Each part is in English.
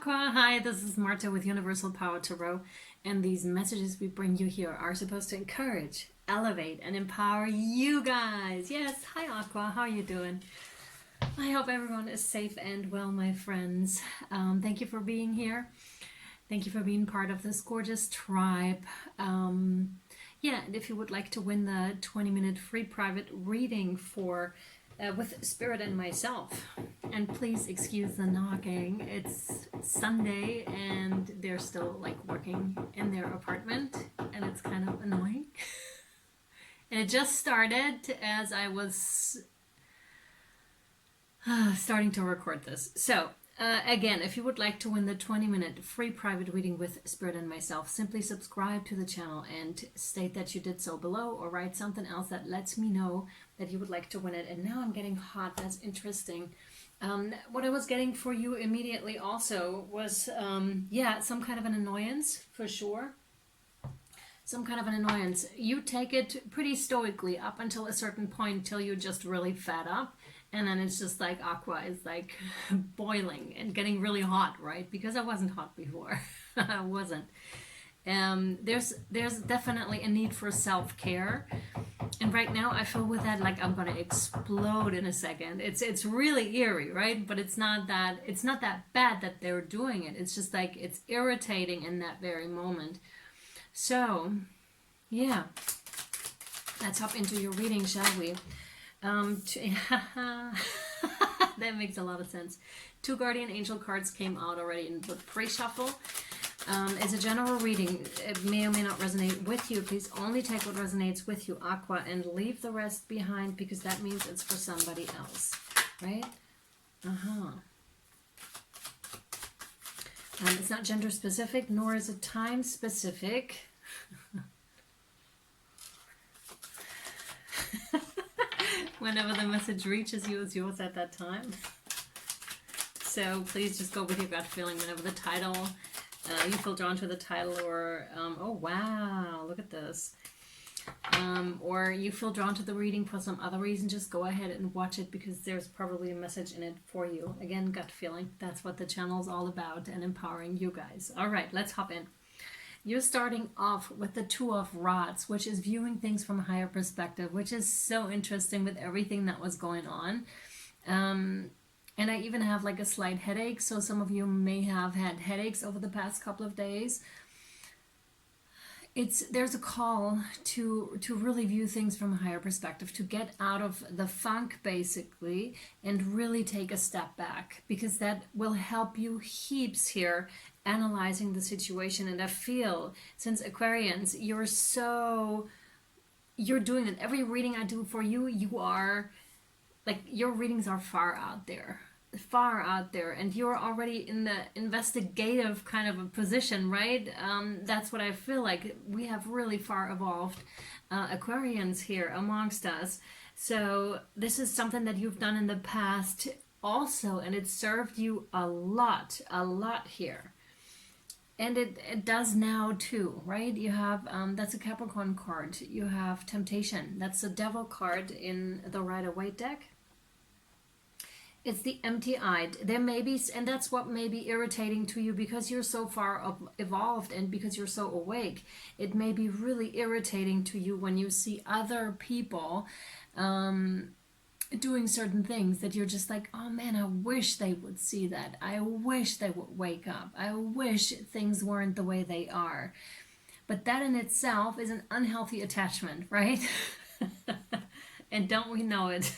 Aqua! Hi, this is Marta with Universal Power Tarot, and these messages we bring you here are supposed to encourage, elevate, and empower you guys. Yes, hi Aqua, how are you doing? I hope everyone is safe and well, my friends. Thank you for being here. Thank you for being part of this gorgeous tribe. Yeah, and if you would like to win the 20-minute free private reading for with Spirit and myself, and please excuse the knocking. It's Sunday and they're still like working in their apartment, and it's kind of annoying. And it just started as I was starting to record this. So again, if you would like to win the 20-minute free private reading with Spirit and myself, simply subscribe to the channel and state that you did so below, or write something else that lets me know that you would like to win it. And now I'm getting hot. That's interesting. What I was getting for you immediately also was, yeah, some kind of an annoyance for sure. Some kind of an annoyance. You take it pretty stoically up until a certain point, till you're just really fed up. And then it's just like Aqua is like boiling and getting really hot, right? Because I wasn't hot before. I wasn't. There's definitely a need for self-care. And right now I feel with that like I'm gonna explode in a second. It's really eerie, right? But it's not that bad that they're doing it. It's just like it's irritating in that very moment. So yeah, let's hop into your reading, shall we? That makes a lot of sense. 2 guardian angel cards came out already in the pre-shuffle. It's a general reading. It may or may not resonate with you. Please only take what resonates with you, Aqua, and leave the rest behind, because that means it's for somebody else, right? It's not gender specific, nor is it time specific. Whenever the message reaches you, it's yours at that time. So please just go with your gut feeling. Whenever the title, you feel drawn to the title, or oh wow, look at this, or you feel drawn to the reading for some other reason, just go ahead and watch it, because there's probably a message in it for you. Again, gut feeling. That's what the channel is all about, and empowering you guys. All right, let's hop in. You're starting off with the 2 of Rods, which is viewing things from a higher perspective, which is so interesting with everything that was going on. And I even have like a slight headache, so some of you may have had headaches over the past couple of days. There's a call to really view things from a higher perspective, to get out of the funk basically, and really take a step back, because that will help you heaps here analyzing the situation. And I feel, since Aquarians, you're doing it. Every reading I do for you, you are like, your readings are far out there, and you're already in the investigative kind of a position, right? That's what I feel like. We have really far evolved Aquarians here amongst us. So this is something that you've done in the past also, and it served you a lot here. And it does now too, right? You have, that's a Capricorn card. You have Temptation. That's the Devil card in the Rider-Waite deck. It's the empty-eyed. There may be, and that's what may be irritating to you, because you're so far evolved and because you're so awake. It may be really irritating to you when you see other people doing certain things, that you're just like, oh man, I wish they would see that. I wish they would wake up. I wish things weren't the way they are. But that in itself is an unhealthy attachment, right? And don't we know it?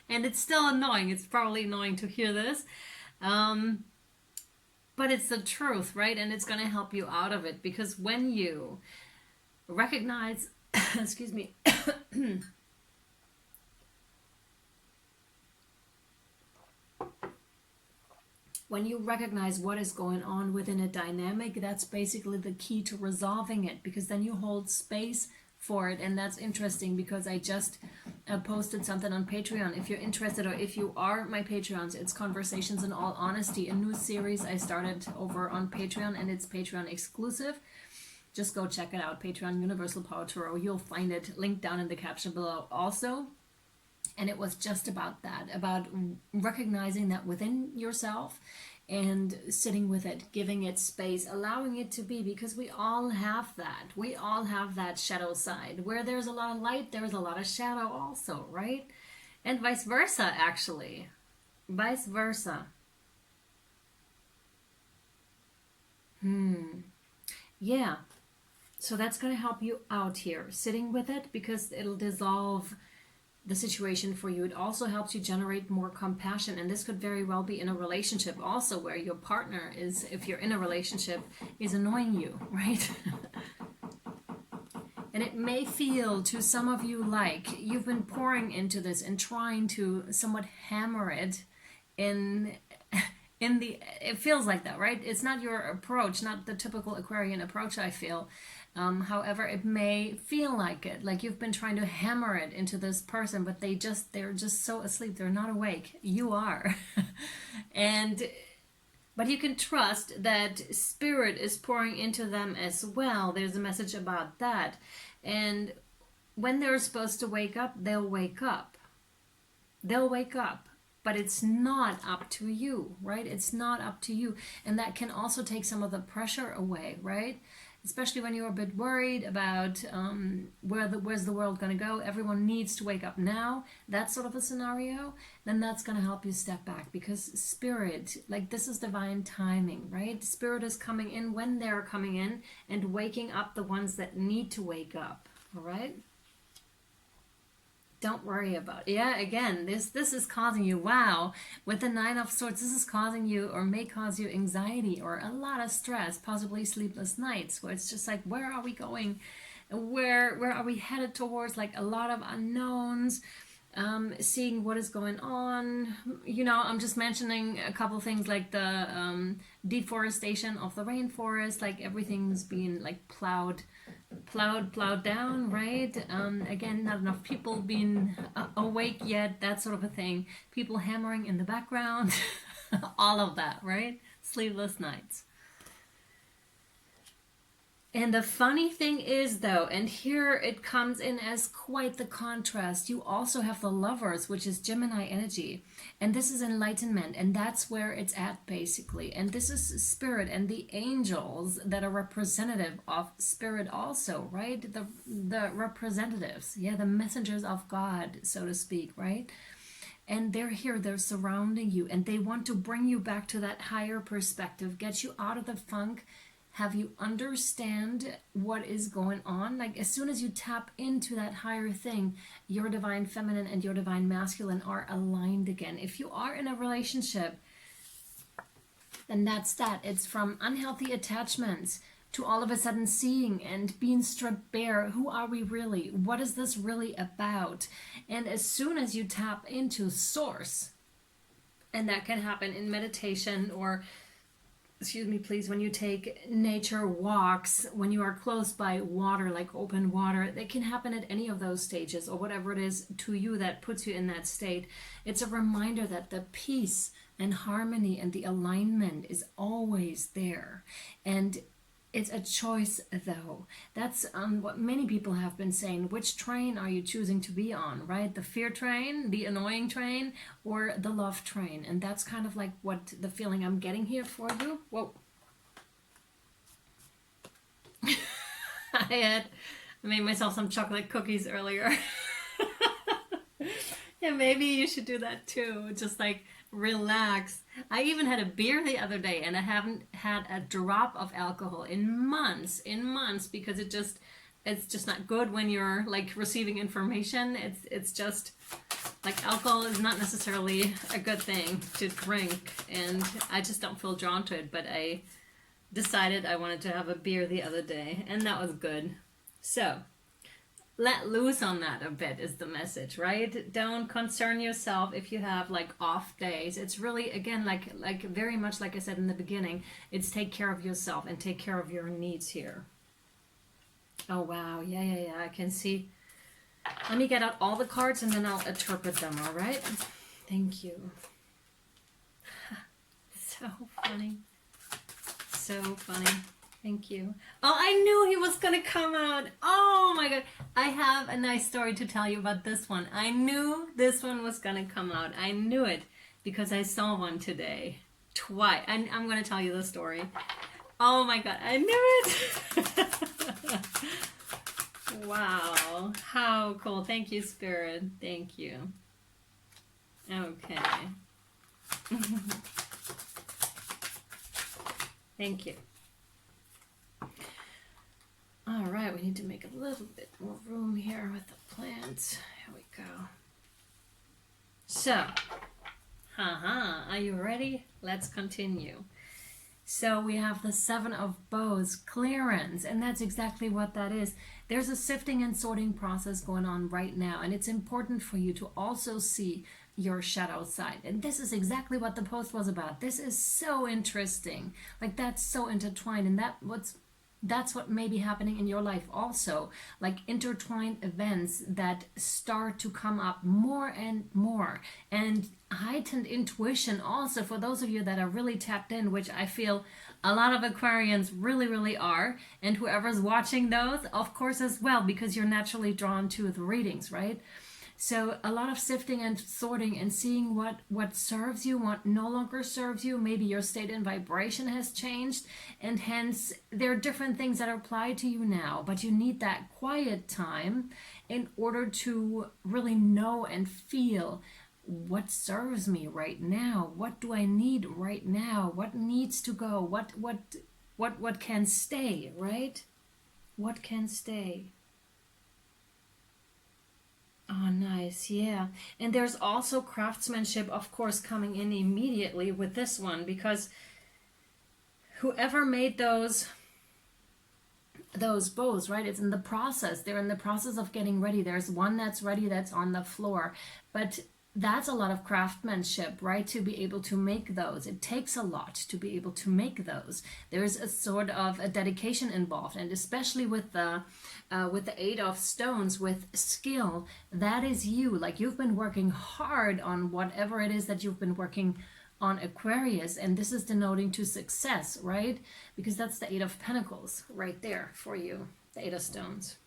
And it's still annoying. It's probably annoying to hear this. But it's the truth, right? And it's going to help you out of it, because when you recognize, excuse me, when you recognize what is going on within a dynamic, that's basically the key to resolving it, because then you hold space for it. And that's interesting, because I just posted something on Patreon. If you're interested, or if you are my Patreons, it's Conversations in All Honesty, a new series I started over on Patreon, and it's Patreon exclusive. Just go check it out, Patreon, Universal Power Tarot. You'll find it linked down in the caption below also. And it was just about that, about recognizing that within yourself and sitting with it, giving it space, allowing it to be, because we all have that. We all have that shadow side. Where there's a lot of light, there's a lot of shadow also, right? And vice versa, actually. Vice versa. Yeah. So that's going to help you out here, sitting with it, because it'll dissolve the situation for you. It also helps you generate more compassion, and this could very well be in a relationship also, where your partner is, if you're in a relationship, is annoying you, right? And it may feel to some of you like you've been pouring into this and trying to somewhat hammer it in it feels like that, right? It's not your approach, not the typical Aquarian approach, I feel. However, it may feel like it, like you've been trying to hammer it into this person, but they're just so asleep, they're not awake. You are. But you can trust that spirit is pouring into them as well. There's a message about that. And when they're supposed to wake up, they'll wake up. They'll wake up. But it's not up to you, right? It's not up to you. And that can also take some of the pressure away, right? Especially when you're a bit worried about where's the world going to go. Everyone needs to wake up now. That sort of a scenario. Then that's going to help you step back, because spirit, like, this is divine timing, right? Spirit is coming in when they're coming in and waking up the ones that need to wake up, all right? Don't worry about it. Yeah, again, this is causing you, wow, with the Nine of Swords, this is causing you, or may cause you, anxiety or a lot of stress, possibly sleepless nights, where it's just like, where are we going? Where are we headed towards? Like, a lot of unknowns, seeing what is going on. You know, I'm just mentioning a couple things like the deforestation of the rainforest, like everything's being like plowed down, right? Again, not enough people being awake yet, that sort of a thing. People hammering in the background, all of that, right? Sleepless nights. And the funny thing is, though, and here it comes in as quite the contrast, you also have the Lovers, which is Gemini energy. And this is enlightenment, and that's where it's at, basically. And this is spirit and the angels that are representative of spirit also, right? The representatives, yeah, the messengers of God, so to speak, right? And they're here, they're surrounding you, and they want to bring you back to that higher perspective, get you out of the funk, have you understand what is going on. Like, as soon as you tap into that higher thing, your divine feminine and your divine masculine are aligned again. If you are in a relationship, then that's that. It's from unhealthy attachments to all of a sudden seeing and being stripped bare. Who are we really? What is this really about? And as soon as you tap into source, and that can happen in meditation, or excuse me please, when you take nature walks, when you are close by water, like open water, it can happen at any of those stages, or whatever it is to you that puts you in that state. It's a reminder that the peace and harmony and the alignment is always there. And it's a choice, though. That's what many people have been saying. Which train are you choosing to be on, right? The fear train, the annoying train, or the love train? And that's kind of like what the feeling I'm getting here for you. Whoa. I made myself some chocolate cookies earlier. Yeah, maybe you should do that too. Just like relax. I even had a beer the other day, and I haven't had a drop of alcohol in months, because it's just not good when you're like receiving information. It's just like, alcohol is not necessarily a good thing to drink, and I just don't feel drawn to it. But I decided I wanted to have a beer the other day, and that was good. So let loose on that a bit is the message, right? Don't concern yourself if you have like off days. It's really, again, like very much like I said in the beginning, it's take care of yourself and take care of your needs here. Oh wow, yeah, I can see. Let me get out all the cards and then I'll interpret them, all right? Thank you. So funny. So funny. Thank you. Oh, I knew he was going to come out. Oh my God. I have a nice story to tell you about this one. I knew this one was going to come out. I knew it because I saw one today. twice. I'm going to tell you the story. Oh my God, I knew it. Wow, how cool. Thank you, Spirit. Thank you. Okay. Thank you. All right, we need to make a little bit more room here with the plants. Here we go. So, are you ready? Let's continue. So we have the Seven of Bows, clearance, and that's exactly what that is. There's a sifting and sorting process going on right now, and it's important for you to also see your shadow side. And this is exactly what the post was about. This is so interesting. Like, that's so intertwined, and that's what may be happening in your life also, like intertwined events that start to come up more and more, and heightened intuition also for those of you that are really tapped in, which I feel a lot of Aquarians really are, and whoever's watching those of course as well, because you're naturally drawn to the readings, right? So a lot of sifting and sorting and seeing what serves you, what no longer serves you. Maybe your state and vibration has changed, and hence there are different things that apply to you now, but you need that quiet time in order to really know and feel what serves me right now. What do I need right now? What needs to go? What can stay, right? What can stay? Oh, nice. Yeah. And there's also craftsmanship, of course, coming in immediately with this one, because whoever made those bows, right? It's in the process. They're in the process of getting ready. There's one that's ready, that's on the floor. But that's a lot of craftsmanship, right? To be able to make those. It takes a lot to be able to make those. There's a sort of a dedication involved, and especially with the Eight of Stones, with skill, that is you. Like, you've been working hard on whatever it is that you've been working on, Aquarius, and this is denoting to success, right? Because that's the Eight of Pentacles right there for you, the Eight of Stones.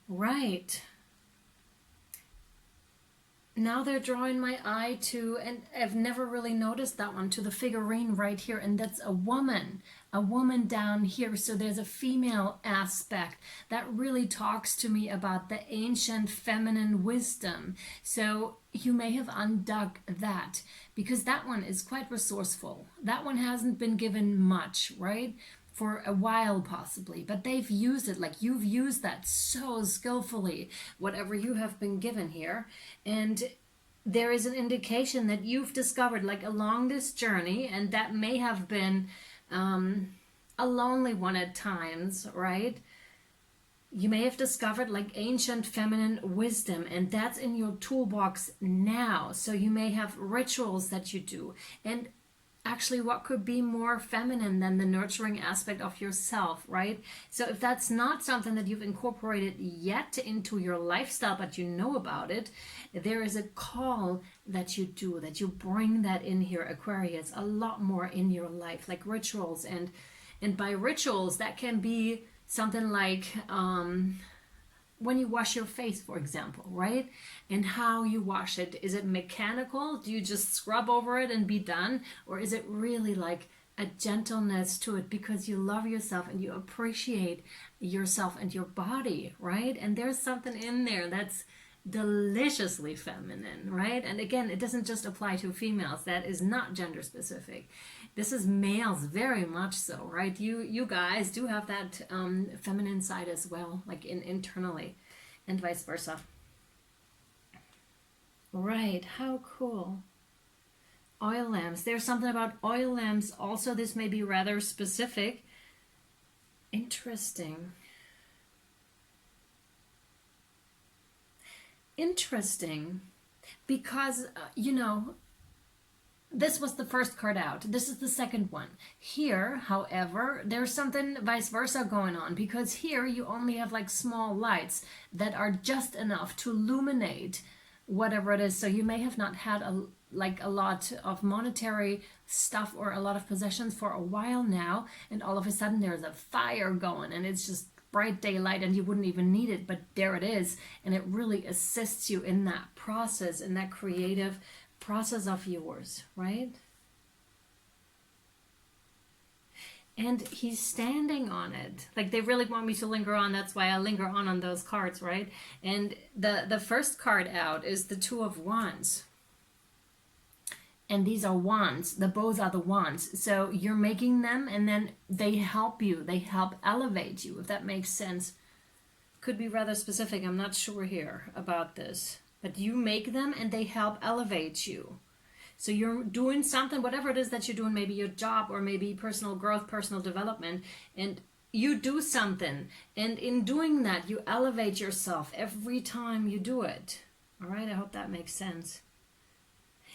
Right. Now they're drawing my eye to, and I've never really noticed that one, to the figurine right here, and that's a woman down here. So there's a female aspect that really talks to me about the ancient feminine wisdom. So you may have undug that, because that one is quite resourceful. That one hasn't been given much, right? For a while possibly, but they've used it. Like, you've used that so skillfully, whatever you have been given here. And there is an indication that you've discovered, like, along this journey, and that may have been a lonely one at times, right? You may have discovered like ancient feminine wisdom, and that's in your toolbox now. So you may have rituals that you do, and actually what could be more feminine than the nurturing aspect of yourself, right? So if that's not something that you've incorporated yet into your lifestyle, but you know about it, there is a call that you do, that you bring that in here, Aquarius, a lot more in your life, like rituals. And by rituals, that can be something like when you wash your face, for example, right? And how you wash it. Is it mechanical? Do you just scrub over it and be done? Or is it really like a gentleness to it because you love yourself and you appreciate yourself and your body, right? And there's something in there that's deliciously feminine, right? And again, it doesn't just apply to females. That is not gender specific. This is males very much so, right? You guys do have that feminine side as well, like internally, and vice versa. Right, how cool. Oil lamps. There's something about oil lamps also. This may be rather specific. Interesting. Interesting. Because, you know, this was the first card out. This is the second one. Here, however, there's something vice versa going on, because here you only have like small lights that are just enough to illuminate whatever it is. So you may have not had a lot of monetary stuff or a lot of possessions for a while now, and all of a sudden there's a fire going and it's just bright daylight and you wouldn't even need it, but there it is, and it really assists you in that process, in that creative process of yours, right? And he's standing on it. Like, they really want me to linger on. That's why I linger on those cards, right? And the first card out is the Two of Wands. And these are wands. Both are the wands. So you're making them, and then they help you. They help elevate you, if that makes sense. Could be rather specific. I'm not sure here about this. But you make them, and they help elevate you. So you're doing something, whatever it is that you're doing, maybe your job or maybe personal growth, personal development, and you do something. And in doing that, you elevate yourself every time you do it. All right, I hope that makes sense.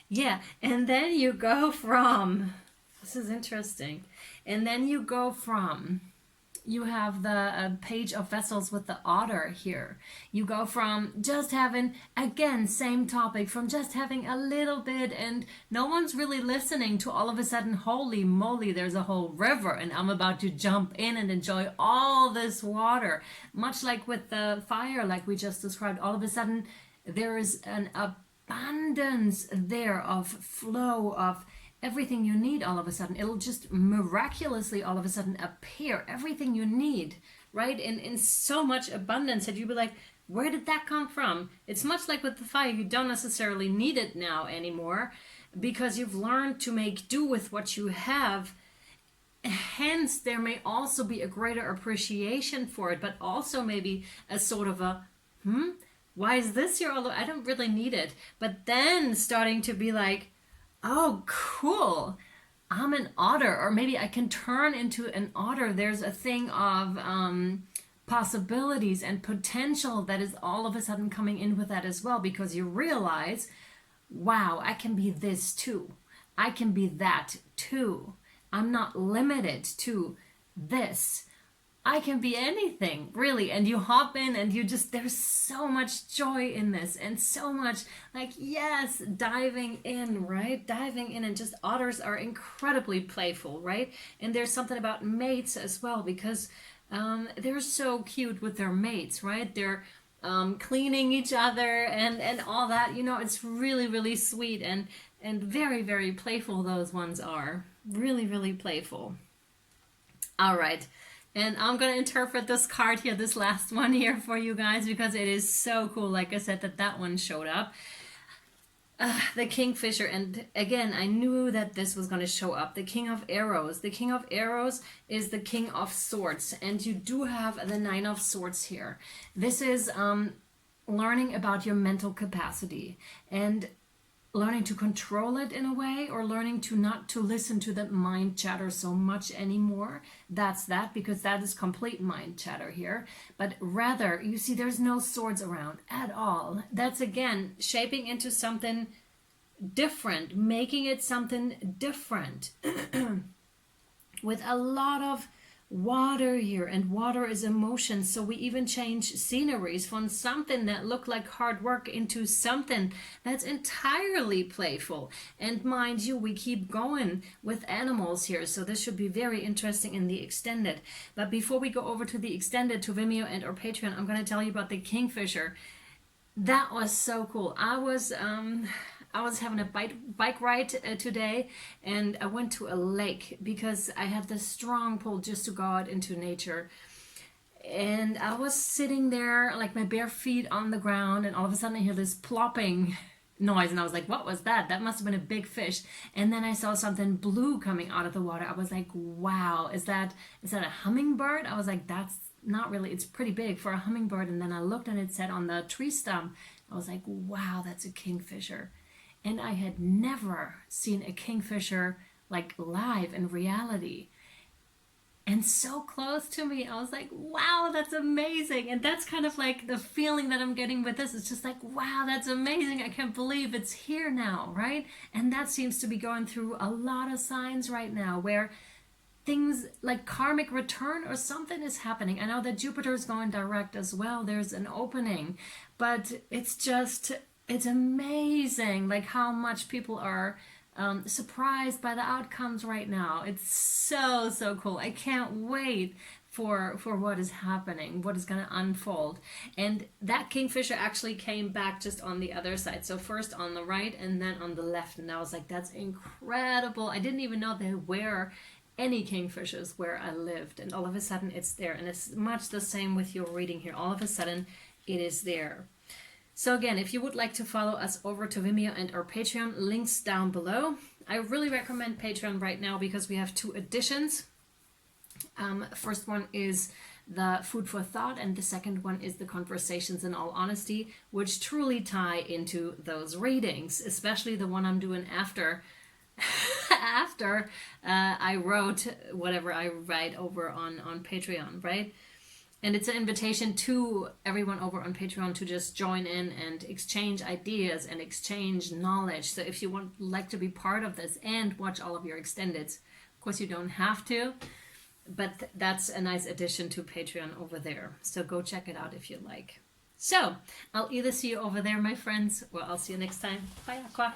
Yeah, and then you go from, this is interesting, and then you go from, you have the Page of Vessels with the otter here. You go from just having, again, same topic, from just having a little bit and no one's really listening, to all of a sudden, holy moly, there's a whole river and I'm about to jump in and enjoy all this water. Much like with the fire, like we just described, all of a sudden there is an abundance there of flow of everything you need. All of a sudden it'll just miraculously all of a sudden appear, everything you need, right? In so much abundance that you'd be like, where did that come from? It's much like with the fire. You don't necessarily need it now anymore because you've learned to make do with what you have. Hence there may also be a greater appreciation for it, but also maybe a sort of a why is this here, although I don't really need it? But then starting to be like, oh, cool, I'm an otter, or maybe I can turn into an otter. There's a thing of possibilities and potential that is all of a sudden coming in with that as well, because you realize, wow, I can be this too. I can be that too. I'm not limited to this. I can be anything, really. And you hop in and you just, there's so much joy in this and so much like, yes, diving in, right? Diving in, and just otters are incredibly playful, right? And there's something about mates as well, because they're so cute with their mates, right? They're cleaning each other and all that, you know, it's really, really sweet and very, very playful. Those ones are really, really playful. All right. And I'm going to interpret this card here, this last one here for you guys, because it is so cool. Like I said, that one showed up. The Kingfisher. And again, I knew that this was going to show up. The King of Arrows. The King of Arrows is the King of Swords. And you do have the Nine of Swords here. This is learning about your mental capacity and learning to control it in a way, or learning to not to listen to the mind chatter so much anymore. That's that, because that is complete mind chatter here. But rather, you see, there's no swords around at all. That's again shaping into something different, making it something different with a lot of water here, and water is emotion. So we even change sceneries from something that looked like hard work into something that's entirely playful. And mind you, we keep going with animals here, so this should be very interesting in the extended. But before we go over to the extended, to Vimeo and or Patreon, I'm going to tell you about the Kingfisher. That was so cool. I was having a bike ride today, and I went to a lake because I have this strong pull just to go out into nature. And I was sitting there, like my bare feet on the ground, and all of a sudden I hear this plopping noise, and I was like, what was that? That must have been a big fish. And then I saw something blue coming out of the water. I was like, wow, is that a hummingbird? I was like, that's not really, it's pretty big for a hummingbird. And then I looked and it said on the tree stump, I was like, wow, that's a kingfisher. And I had never seen a kingfisher like live in reality and so close to me. I was like, wow, that's amazing. And that's kind of like the feeling that I'm getting with this. It's just like, wow, that's amazing. I can't believe it's here now, right? And that seems to be going through a lot of signs right now where things like karmic return or something is happening. I know that Jupiter is going direct as well. There's an opening, but it's just, it's amazing like how much people are surprised by the outcomes right now. It's so cool. I can't wait for what is happening, what is going to unfold. And that kingfisher actually came back just on the other side. So first on the right and then on the left. And I was like, that's incredible. I didn't even know there were any kingfishers where I lived. And all of a sudden it's there. And it's much the same with your reading here. All of a sudden it is there. So again, if you would like to follow us over to Vimeo and our Patreon, links down below. I really recommend Patreon right now because we have 2 editions. First one is the food for thought, and the second one is the conversations in all honesty, which truly tie into those readings, especially the one I'm doing after I wrote whatever I write over on Patreon, right? And it's an invitation to everyone over on Patreon to just join in and exchange ideas and exchange knowledge. So if you want like to be part of this and watch all of your extendeds, of course you don't have to, but that's a nice addition to Patreon over there. So go check it out if you like. So I'll either see you over there, my friends, or I'll see you next time. Bye, Aqua.